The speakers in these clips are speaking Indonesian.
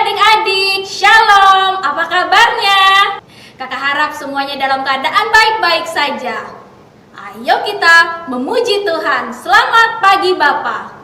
adik-adik, shalom, apa kabarnya? Kakak harap semuanya dalam keadaan baik-baik saja. Ayo kita memuji Tuhan. Selamat pagi Bapak.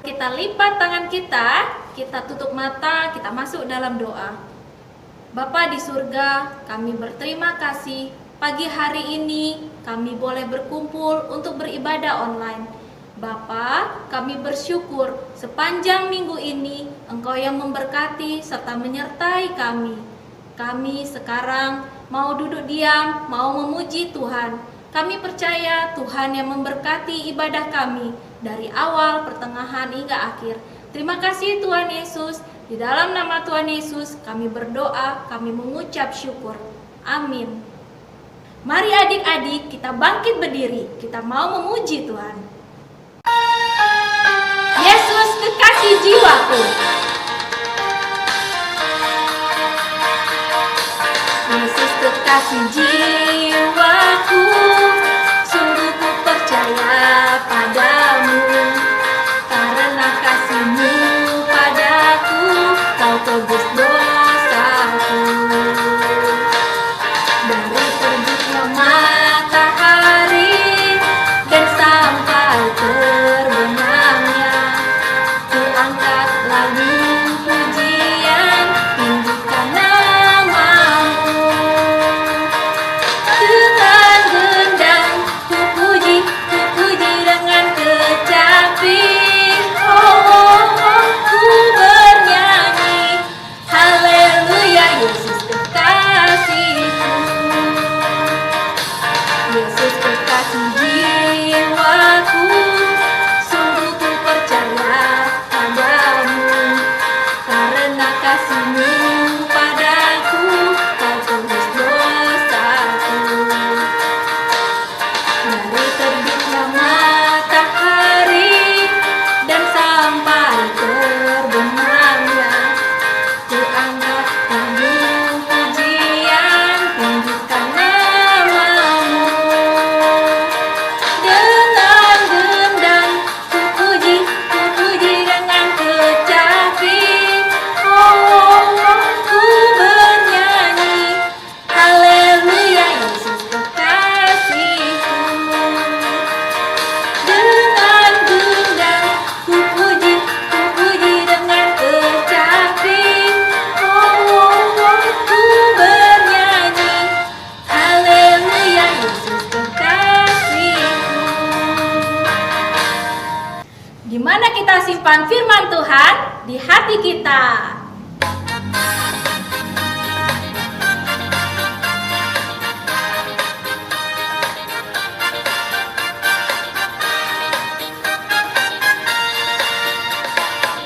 Kita lipat tangan kita tutup mata, kita masuk dalam doa. Bapa di surga, kami berterima kasih pagi hari ini kami boleh berkumpul untuk beribadah online. Bapa, kami bersyukur sepanjang minggu ini Engkau yang memberkati serta menyertai kami. Kami sekarang mau duduk diam, mau memuji Tuhan. Kami percaya Tuhan yang memberkati ibadah kami dari awal, pertengahan, hingga akhir. Terima kasih Tuhan Yesus. Di dalam nama Tuhan Yesus kami berdoa, kami mengucap syukur. Amin. Mari adik-adik kita bangkit berdiri. Kita mau memuji Tuhan. Yesus kekasih jiwaku. Yesus kekasih jiwaku, sungguh ku percaya padamu, karena kasih-Mu padaku, Kau tebus dosaku. Dari terbitnya matahari dan sampai terbenamnya, ku angkat lagu pujian, tinggikan nama-Mu. Dengan gendang ku puji dengan kecapi. Oh, oh, oh, ku bernyanyi haleluya, Yesus kekasihku. Yesus kekasih jiwaku, sungguh ku percaya padamu, karena kasih-Mu padaku, Kau tebus dosaku. hati kita.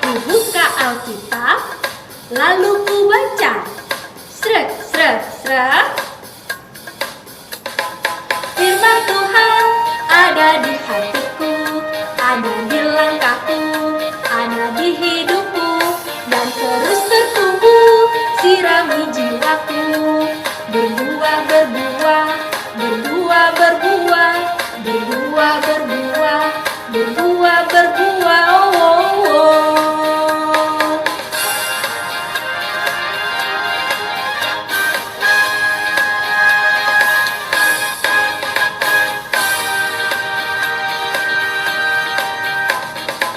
Ku buka Alkitab, lalu ku baca. Srek, srek, srek. Firman Tuhan ada di hatiku, ada di langkahku, ada di hidupku, dan terus bertumbuh, sirami jiwaku. Berbuah, berbuah, berbuah, berbuah, berbuah, berbuah, berbuah, berbuah, oh, oh, oh.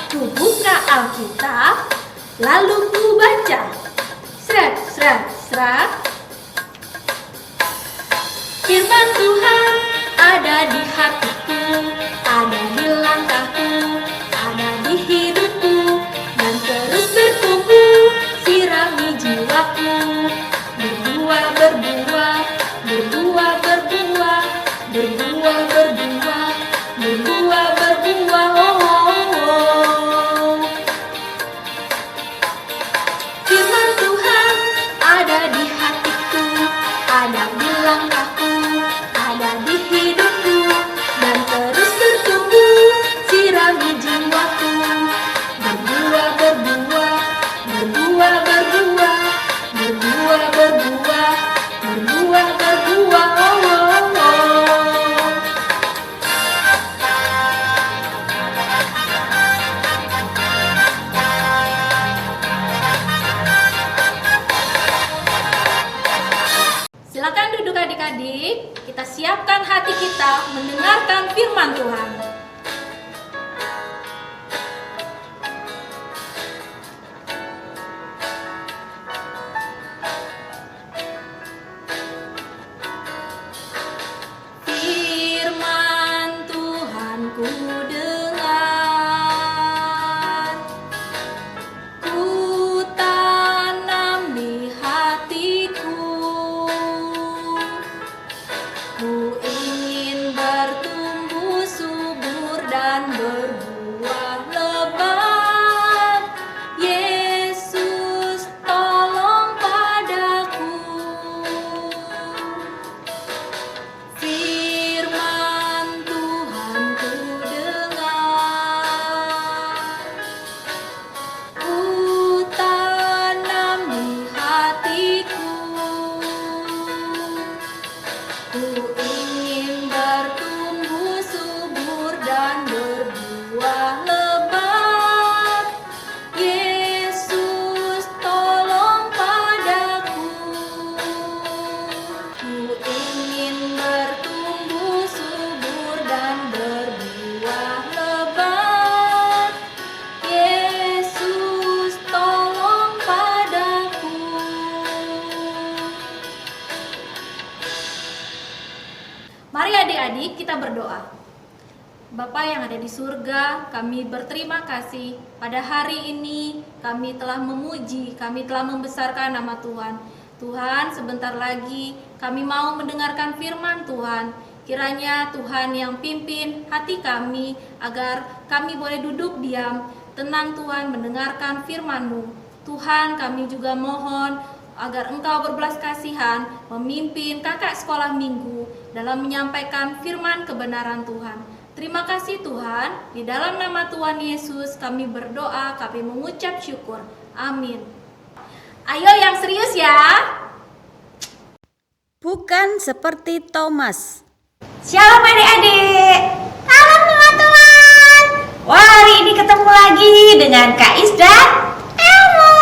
Ku buka Alkitab, lalu ku baca. Srek, srek, srek. Firman Tuhan ada di hatiku, ada di langkahku, ada di hidupku, dan terus bertumbuh, sirami jiwaku. Berbuah, berbuah, berbuah, berbuah, berbuah, berbuah, berbuah, berbuah, oh, oh, oh. Firman Tuhan ada di hatiku, ada di langkahku, ada di hidupku, dan terus bertumbuh, sirami jiwaku. Berbuah, berbuah, berbuah, berbuah, berbuah, berbuah, berbuah, berbuah, oh, oh, oh. Silakan duduk adik-adik, kita siapkan hati kita mendengarkan firman Tuhan. Firman Tuhan ku dengar, ku tanam di hatiku. Ku ingin bertumbuh subur dan berbuah lebat. Yesus, tolong padaku. Firman Tuhan ku dengar, ku tanam di hatiku. Ku ingin bertumbuh subur dan berbuah lebat. Yesus, tolong padaku. Ku ingin bertumbuh subur dan berbuah lebat. Yesus, tolong padaku. Mari adik-adik kita berdoa. Bapa yang ada di surga, kami berterima kasih pada hari ini kami telah memuji, kami telah membesarkan nama Tuhan. Tuhan, sebentar lagi kami mau mendengarkan firman Tuhan. Kiranya Tuhan yang pimpin hati kami agar kami boleh duduk diam, tenang Tuhan mendengarkan firman-Mu. Tuhan, kami juga mohon agar Engkau berbelas kasihan memimpin kakak sekolah minggu dalam menyampaikan firman kebenaran Tuhan. Terima kasih Tuhan, di dalam nama Tuhan Yesus kami berdoa, kami mengucap syukur. Amin. Ayo yang serius ya. Bukan seperti Thomas. Shalom adik-adik. Salam teman-teman. Wah, hari ini ketemu lagi dengan Kak Is dan Elmo.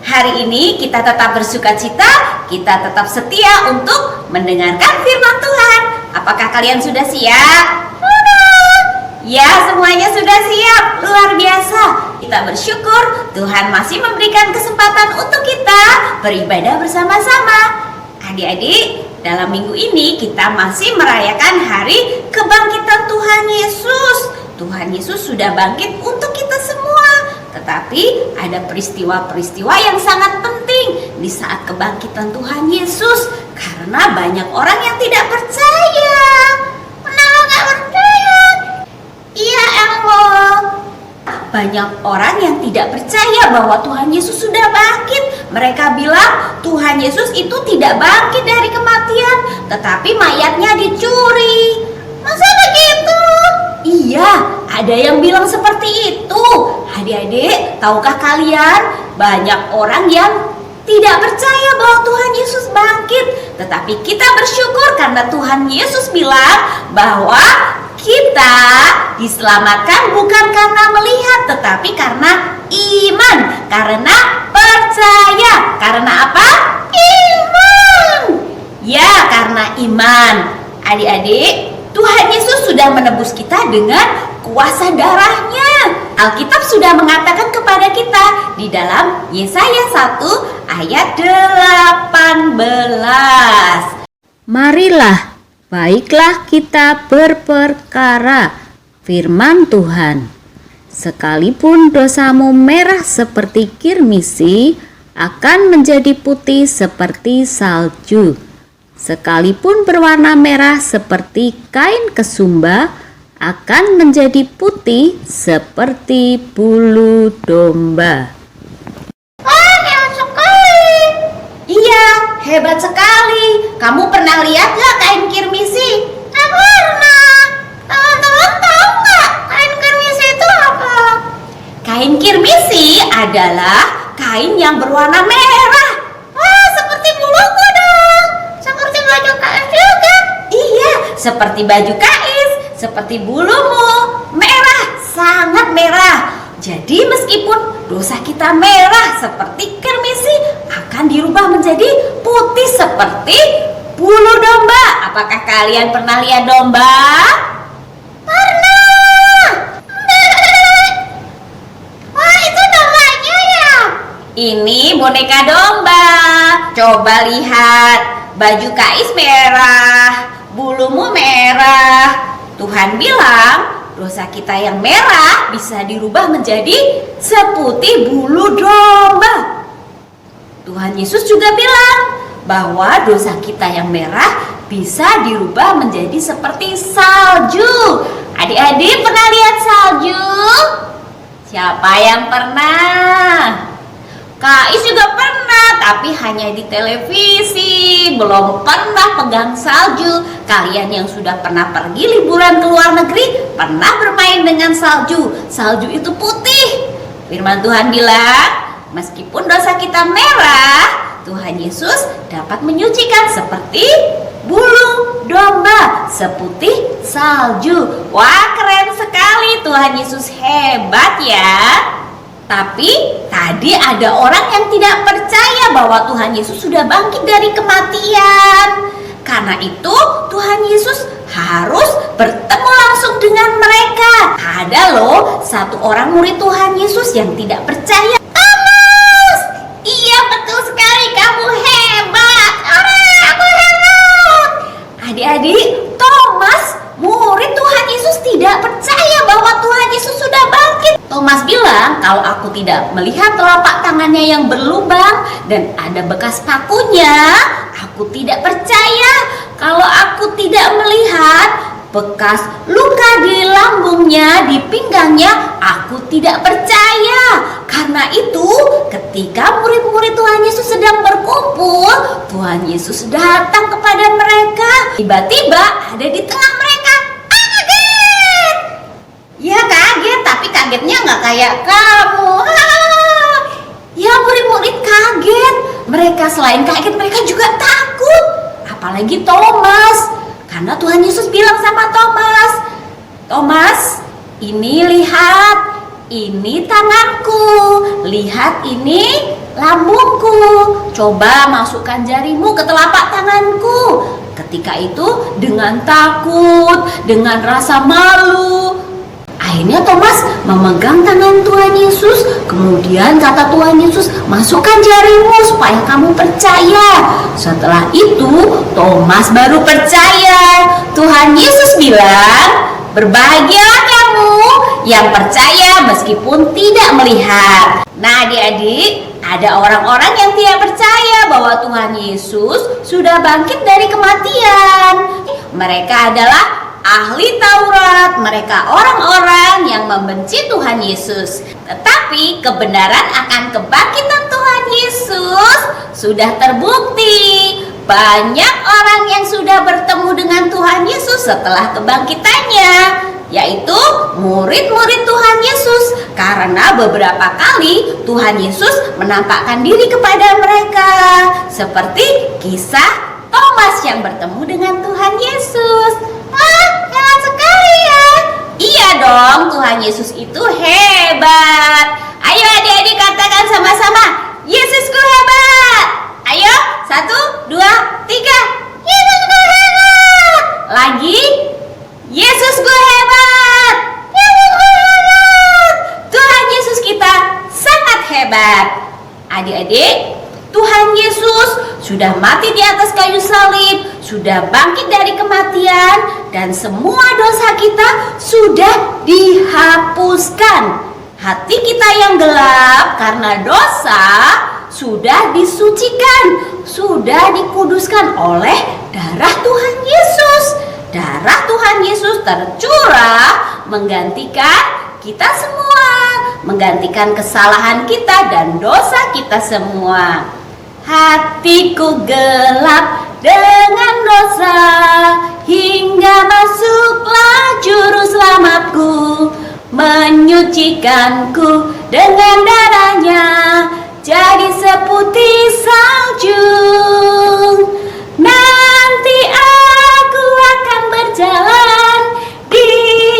Hari ini kita tetap bersukacita, kita tetap setia untuk mendengarkan firman Tuhan. Apakah kalian sudah siap? Ya, semuanya sudah siap. Luar biasa. Kita bersyukur Tuhan masih memberikan kesempatan untuk kita beribadah bersama-sama. Adik-adik, dalam minggu ini kita masih merayakan hari kebangkitan Tuhan Yesus. Tuhan Yesus sudah bangkit untuk kita semua. Tetapi ada peristiwa-peristiwa yang sangat penting di saat kebangkitan Tuhan Yesus, karena banyak orang yang tidak percaya. Kenapa nggak percaya? Iya, Elmo. Banyak orang yang tidak percaya bahwa Tuhan Yesus sudah bangkit. Mereka bilang Tuhan Yesus itu tidak bangkit dari kematian, tetapi mayatnya dicuri. Masa begitu? Iya, ada yang bilang seperti itu. Adik-adik, tahukah kalian banyak orang yang tidak percaya bahwa Tuhan Yesus bangkit. Tetapi kita bersyukur karena Tuhan Yesus bilang bahwa kita diselamatkan bukan karena melihat, tetapi karena iman, karena percaya. Karena apa? Iman. Ya, karena iman. Adik-adik, Tuhan Yesus sudah menebus kita dengan kuasa darahnya. Alkitab sudah mengatakan kepada kita di dalam Yesaya 1 ayat 18. Marilah, baiklah kita berperkara, firman Tuhan. Sekalipun dosamu merah seperti kirmisi, akan menjadi putih seperti salju. Sekalipun berwarna merah seperti kain kesumba, akan menjadi putih seperti bulu domba. Hebat sekali. Iya, hebat sekali. Kamu pernah lihat gak kain kirmisi? Pernah. Teman-teman tahu gak kain kirmisi itu apa? Kain kirmisi adalah kain yang berwarna merah. Wah, seperti buluku dong. Seperti baju Kais juga. Iya, seperti baju Kais, seperti bulumu. Merah, sangat merah. Jadi meskipun dosa kita merah seperti kirmisi, akan dirubah menjadi putih seperti bulu domba. Apakah kalian pernah lihat domba? Pernah. Wah, itu dombanya ya? Ini boneka domba. Coba lihat, baju Kais merah, bulumu merah. Tuhan bilang dosa kita yang merah bisa dirubah menjadi seputih bulu domba. Tuhan Yesus juga bilang bahwa dosa kita yang merah bisa dirubah menjadi seperti salju. Adik-adik pernah lihat salju? Siapa yang pernah? Kais juga pernah, tapi hanya di televisi, belum pernah pegang salju. Kalian yang sudah pernah pergi liburan ke luar negeri, pernah bermain dengan salju. Salju itu putih. Firman Tuhan bilang, meskipun dosa kita merah, Tuhan Yesus dapat menyucikan seperti bulu domba, seputih salju. Wah, keren sekali, Tuhan Yesus hebat ya. Tapi tadi ada orang yang tidak percaya bahwa Tuhan Yesus sudah bangkit dari kematian. Karena itu Tuhan Yesus harus bertemu langsung dengan mereka. Ada loh satu orang murid Tuhan Yesus yang tidak percaya. Thomas! Iya, betul sekali, kamu hebat. Aku hebat. Adik-adik, Thomas, murid Tuhan Yesus, tidak percaya bahwa Tuhan Yesus sudah bangkit. Thomas bilang, kalau aku tidak melihat telapak tangannya yang berlubang dan ada bekas pakunya, aku tidak percaya. Kalau aku tidak melihat bekas luka di lambungnya, di pinggangnya, aku tidak percaya. Karena itu, ketika murid-murid Tuhan Yesus sedang berkumpul, Tuhan Yesus datang kepada mereka. Tiba-tiba ada di tengah mereka. Kaget! Ya kaget, tapi kagetnya nggak kayak kamu. Ya, murid-murid kaget. Mereka selain kaget, mereka juga takut. Apalagi Thomas. Karena Tuhan Yesus bilang sama Thomas, Thomas, ini lihat, ini tanganku, lihat ini lambungku, coba masukkan jarimu ke telapak tanganku. Ketika itu dengan takut, dengan rasa malu, akhirnya Thomas memegang tangan Tuhan Yesus. Kemudian kata Tuhan Yesus, masukkan jarimu supaya kamu percaya. Setelah itu Thomas baru percaya. Tuhan Yesus bilang, berbahagialah kamu yang percaya meskipun tidak melihat. Nah adik-adik, ada orang-orang yang tidak percaya bahwa Tuhan Yesus sudah bangkit dari kematian. Mereka adalah ahli Taurat, mereka orang-orang yang membenci Tuhan Yesus. Tetapi kebenaran akan kebangkitan Tuhan Yesus sudah terbukti. Banyak orang yang sudah bertemu dengan Tuhan Yesus setelah kebangkitannya, yaitu murid-murid Tuhan Yesus. Karena beberapa kali Tuhan Yesus menampakkan diri kepada mereka, seperti kisah Thomas yang bertemu dengan Tuhan Yesus. Wah, hebat sekali ya. Iya dong, Tuhan Yesus itu hebat. Ayo adik-adik katakan sama-sama, Yesusku hebat. Ayo, 1, 2, 3. Yesusku hebat. Lagi, Yesusku hebat. Yesusku hebat. Tuhan Yesus kita sangat hebat. Adik-adik, Tuhan Yesus sudah mati di atas kayu salib, sudah bangkit dari kematian, dan semua dosa kita sudah dihapuskan. Hati kita yang gelap karena dosa sudah disucikan, sudah dikuduskan oleh darah Tuhan Yesus. Darah Tuhan Yesus tercurah menggantikan kita semua, menggantikan kesalahan kita dan dosa kita semua. Hatiku gelap dengan dosa, hingga masuklah juru selamatku, menyucikanku dengan darahnya, jadi seputih salju. Nanti aku akan berjalan di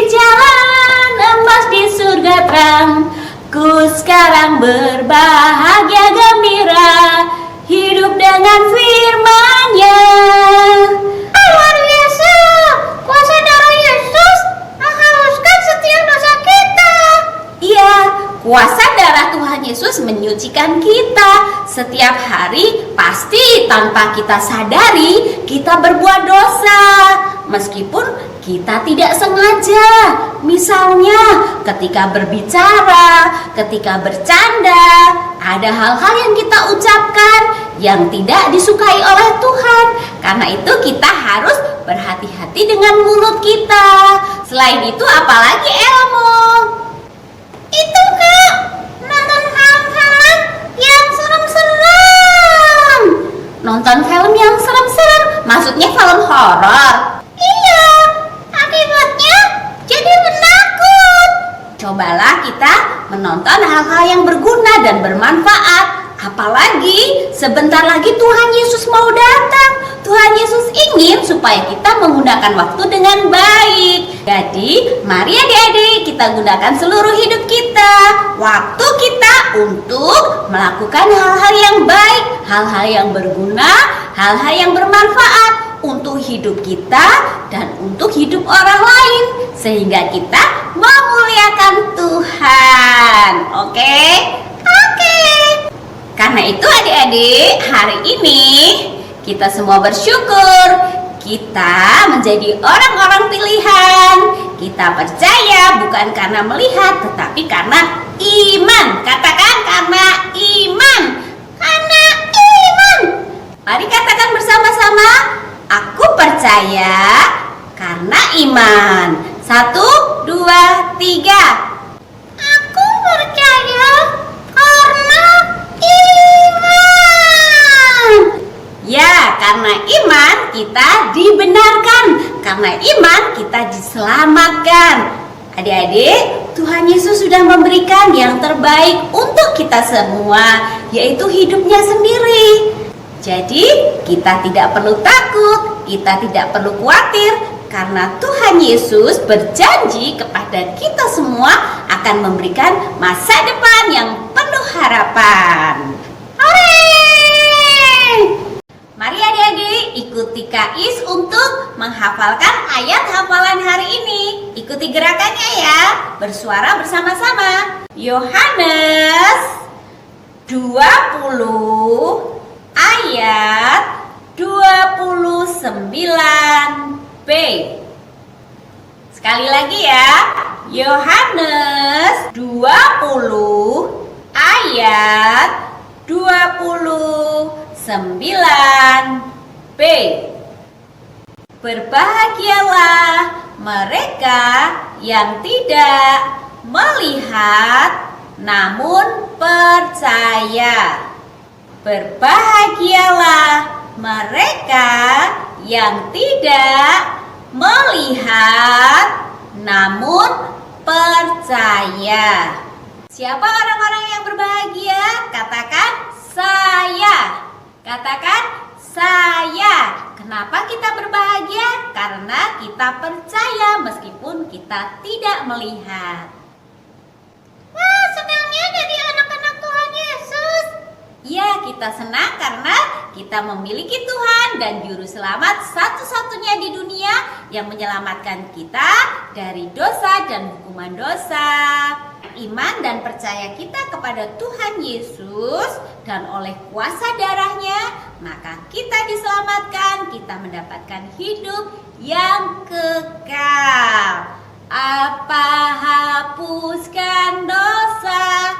jalan emas di surga terang. Ku sekarang berbahagia gembira, hidup dengan firman-Nya. Luar biasa, kuasa darah Yesus menghapuskan setiap dosa kita. Iya, kuasa darah Tuhan Yesus menyucikan kita. Setiap hari pasti tanpa kita sadari kita berbuat dosa, meskipun kita tidak sengaja. Misalnya ketika berbicara, ketika bercanda, ada hal-hal yang kita ucapkan yang tidak disukai oleh Tuhan. Karena itu kita harus berhati-hati dengan mulut kita. Selain itu apalagi Elmo? Itu Kak, nonton film-film yang serem-serem. Nonton film yang serem-serem? Maksudnya film horor? Iya, akibatnya jadi menakut. Cobalah kita menonton hal-hal yang berguna dan bermanfaat. Apalagi sebentar lagi Tuhan Yesus mau datang. Tuhan Yesus ingin supaya kita menggunakan waktu dengan baik. Jadi mari adik-adik kita gunakan seluruh hidup kita, waktu kita untuk melakukan hal-hal yang baik, hal-hal yang berguna, hal-hal yang bermanfaat untuk hidup kita dan untuk hidup orang lain, sehingga kita memuliakan Tuhan. Oke? Karena itu adik-adik, hari ini kita semua bersyukur kita menjadi orang-orang pilihan. Kita percaya bukan karena melihat, tetapi karena iman. Katakan karena iman. Karena iman. Mari katakan bersama-sama, aku percaya karena iman. 1, 2, 3. Aku percaya karena iman. Ya, karena iman kita dibenarkan. Karena iman kita diselamatkan. Adik-adik, Tuhan Yesus sudah memberikan yang terbaik untuk kita semua, yaitu hidupnya sendiri. Jadi kita tidak perlu takut, kita tidak perlu khawatir, karena Tuhan Yesus berjanji kepada kita semua akan memberikan masa depan yang penuh harapan. Hore! Mari adik-adik ikuti Kais untuk menghafalkan ayat hafalan hari ini. Ikuti gerakannya ya, bersuara bersama-sama. Yohanes 20 ayat 29b. Sekali lagi ya, Yohanes 20 ayat 29b. Berbahagialah mereka yang tidak melihat namun percaya. Berbahagialah mereka yang tidak melihat namun percaya. Siapa orang-orang yang berbahagia? Katakan saya. Katakan saya. Kenapa kita berbahagia? Karena kita percaya meskipun kita tidak melihat. Wah, senangnya jadi anak-anak Tuhan Yesus. Ya, kita senang karena kita memiliki Tuhan dan Juru Selamat satu-satunya di dunia yang menyelamatkan kita dari dosa dan hukuman dosa. Iman dan percaya kita kepada Tuhan Yesus dan oleh kuasa darahnya, maka kita diselamatkan, kita mendapatkan hidup yang kekal. Apa hapuskan dosa?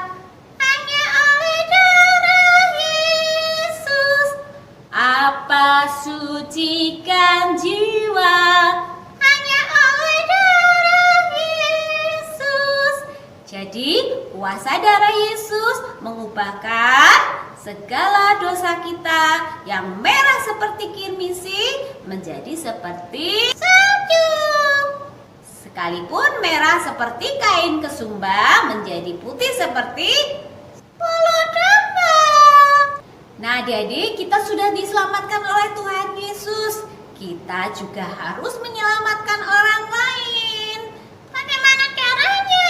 Hanya oleh darah Yesus. Apa sucikan jiwa? Hanya oleh darah Yesus. Jadi kuasa darah Yesus mengubahkan segala dosa kita yang merah seperti kirmisi menjadi seperti salju. Sekalipun merah seperti kain kesumba menjadi putih seperti bulu domba. Nah, adik-adik, kita sudah diselamatkan oleh Tuhan Yesus. Kita juga harus menyelamatkan orang lain. Bagaimana caranya?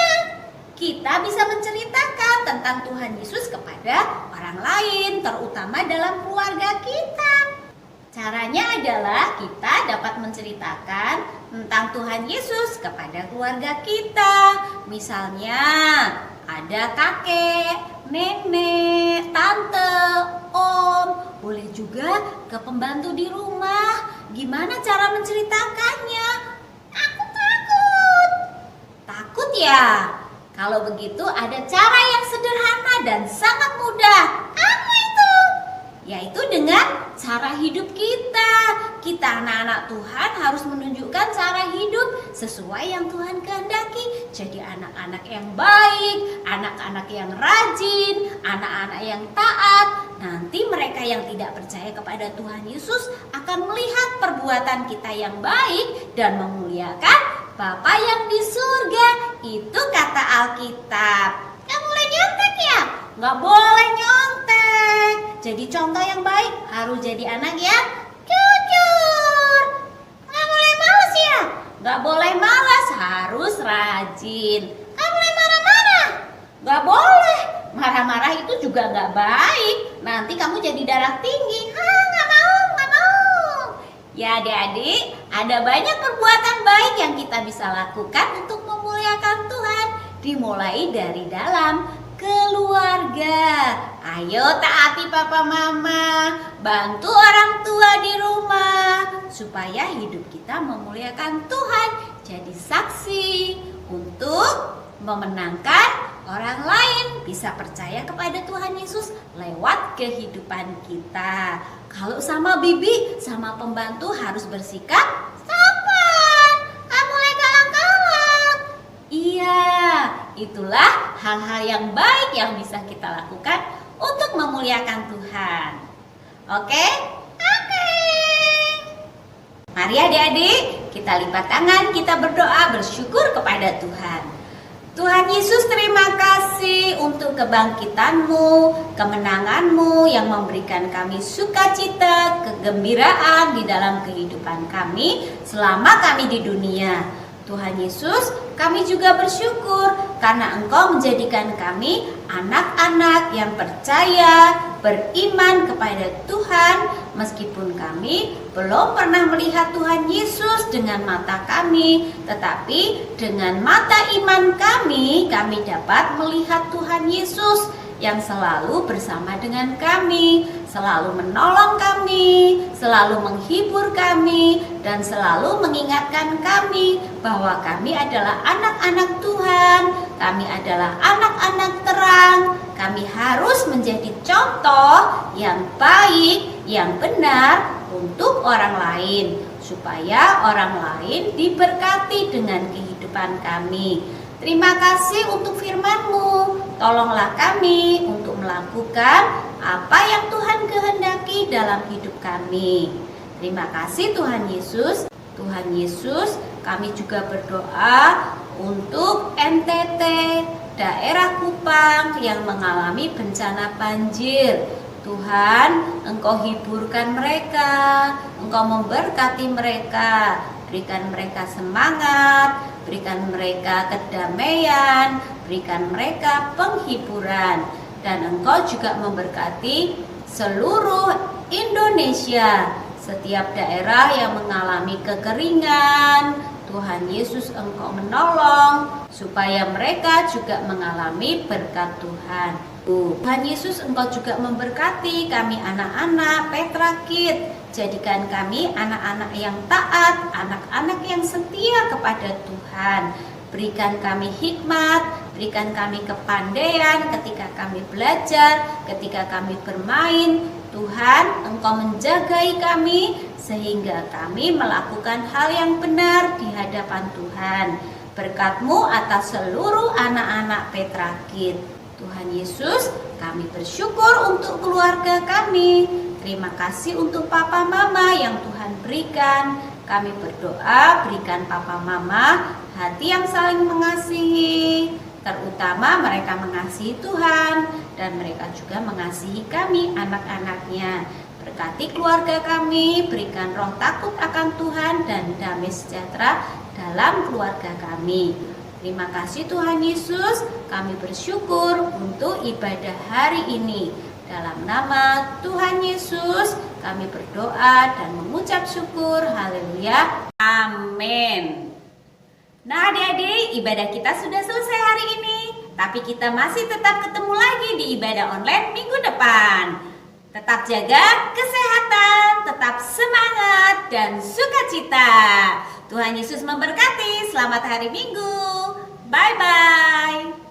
Kita bisa menceritakan tentang Tuhan Yesus kepada orang lain, terutama dalam keluarga kita. Caranya adalah kita dapat menceritakan tentang Tuhan Yesus kepada keluarga kita. Misalnya ada kakek, nenek, tante, om. Boleh juga ke pembantu di rumah. Gimana cara menceritakannya? Aku takut. Takut ya? Kalau begitu ada cara yang sederhana dan sangat mudah. Apa itu? Yaitu dengan cara hidup kita. Kita anak-anak Tuhan harus menunjukkan cara hidup sesuai yang Tuhan kehendaki. Jadi anak-anak yang baik, anak-anak yang rajin, anak-anak yang taat. Nanti mereka yang tidak percaya kepada Tuhan Yesus akan melihat perbuatan kita yang baik dan memuliakan Bapa yang di surga. Itu kata Alkitab. Gak boleh nyontek ya? Gak boleh nyontek. Jadi contoh yang baik harus jadi anak yang jujur. Gak boleh malas ya? Gak boleh malas, harus rajin. Gak boleh marah-marah? Gak boleh. Marah-marah itu juga gak baik. Nanti kamu jadi darah tinggi. Gak mau, gak mau. Ya adik-adik, ada banyak perbuatan baik yang kita bisa lakukan untuk memuliakan Tuhan. Dimulai dari dalam keluarga. Ayo taati papa mama, bantu orang tua di rumah supaya hidup kita memuliakan Tuhan. Jadi saksi untuk memenangkan orang lain bisa percaya kepada Tuhan Yesus lewat kehidupan kita. Kalau sama bibi, sama pembantu harus bersikap sopan, gak boleh galak-galak. Iya, itulah hal-hal yang baik yang bisa kita lakukan untuk memuliakan Tuhan. Oke? Oke. Mari adik-adik, kita lipat tangan, kita berdoa, bersyukur kepada Tuhan. Tuhan Yesus, terima kasih untuk kebangkitan-Mu, kemenangan-Mu yang memberikan kami sukacita, kegembiraan di dalam kehidupan kami selama kami di dunia. Tuhan Yesus, kami juga bersyukur karena Engkau menjadikan kami anak-anak yang percaya, beriman kepada Tuhan, meskipun kami belum pernah melihat Tuhan Yesus dengan mata kami, tetapi dengan mata iman kami dapat melihat Tuhan Yesus yang selalu bersama dengan kami, selalu menolong kami, selalu menghibur kami, dan selalu mengingatkan kami bahwa kami adalah anak-anak Tuhan, kami adalah anak-anak terang, kami harus menjadi contoh yang baik, yang benar untuk orang lain, supaya orang lain diberkati dengan kehidupan kami. Terima kasih untuk firman-Mu. Tolonglah kami untuk melakukan apa yang Tuhan kehendaki dalam hidup kami. Terima kasih Tuhan Yesus. Tuhan Yesus, kami juga berdoa untuk NTT, daerah Kupang yang mengalami bencana banjir. Tuhan, Engkau hiburkan mereka, Engkau memberkati mereka, berikan mereka semangat, berikan mereka kedamaian, berikan mereka penghiburan, dan Engkau juga memberkati seluruh Indonesia, setiap daerah yang mengalami kekeringan. Tuhan Yesus, Engkau menolong supaya mereka juga mengalami berkat Tuhan. Tuhan Yesus, Engkau juga memberkati kami anak-anak Petra Kids. Jadikan kami anak-anak yang taat, anak-anak yang setia kepada Tuhan. Berikan kami hikmat, berikan kami kepandaian ketika kami belajar, ketika kami bermain. Tuhan, Engkau menjagai kami sehingga kami melakukan hal yang benar di hadapan Tuhan. Berkat-Mu atas seluruh anak-anak Petra Kids. Tuhan Yesus, kami bersyukur untuk keluarga kami. Terima kasih untuk papa mama yang Tuhan berikan. Kami berdoa berikan papa mama hati yang saling mengasihi, terutama mereka mengasihi Tuhan dan mereka juga mengasihi kami anak-anaknya. Berkati keluarga kami, berikan roh takut akan Tuhan dan damai sejahtera dalam keluarga kami. Terima kasih Tuhan Yesus, kami bersyukur untuk ibadah hari ini. Dalam nama Tuhan Yesus, kami berdoa dan mengucap syukur. Haleluya. Amin. Nah adik-adik, ibadah kita sudah selesai hari ini. Tapi kita masih tetap ketemu lagi di ibadah online minggu depan. Tetap jaga kesehatan, tetap semangat dan sukacita. Tuhan Yesus memberkati. Selamat hari Minggu. Bye-bye.